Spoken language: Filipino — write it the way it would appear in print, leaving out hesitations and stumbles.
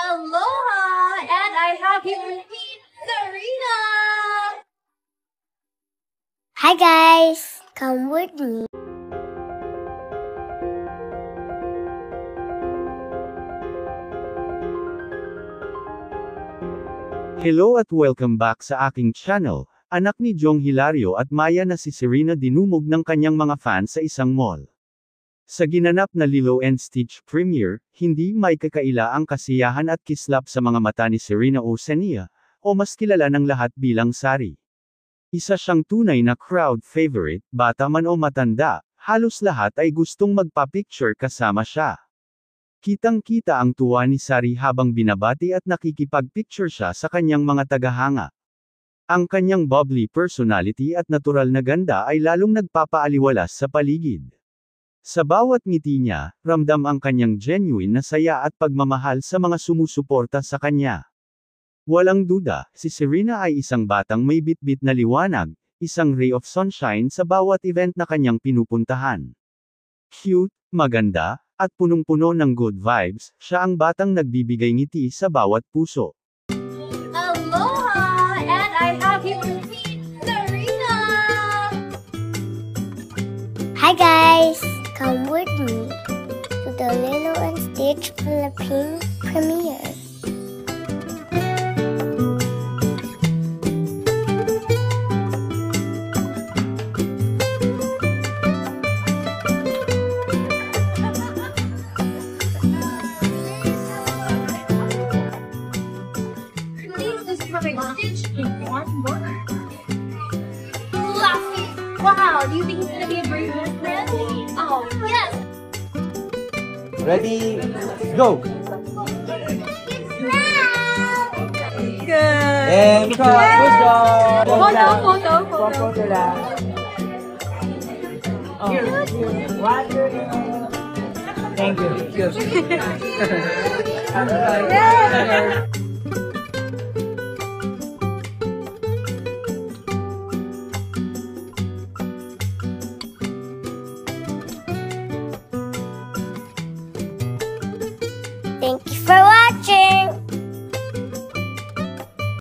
Aloha! And I have here with me Serena! Hi guys! Come with me. Hello at welcome back sa aking channel. Anak ni Jong Hilario at Maya na si Serena dinumog ng kanyang mga fans sa isang mall. Sa ginanap na Lilo and Stitch premiere, hindi may kakaila ang kasiyahan at kislap sa mga mata ni Serena Oceania, o mas kilala ng lahat bilang Sari. Isa siyang tunay na crowd favorite, bata man o matanda, halos lahat ay gustong magpa-picture kasama siya. Kitang-kita ang tuwa ni Sari habang binabati at nakikipag-picture siya sa kanyang mga tagahanga. Ang kanyang bubbly personality at natural na ganda ay lalong nagpapaaliwalas sa paligid. Sa bawat ngiti niya, ramdam ang kanyang genuine na saya at pagmamahal sa mga sumusuporta sa kanya. Walang duda, si Serena ay isang batang may bitbit na liwanag, isang ray of sunshine sa bawat event na kanyang pinupuntahan. Cute, maganda, at punong-puno ng good vibes, siya ang batang nagbibigay ngiti sa bawat puso. Aloha! And I have here with me Serena! Hi guys! Come with me to the Lilo and Stitch Philippines premiere. Please describe Stitch in one word. Fluffy! Wow, do you think he's gonna be a great friend? Oh, yes! Ready, go! Good! And cut, good job! Photo lang. Here, water. Thank you. Yes!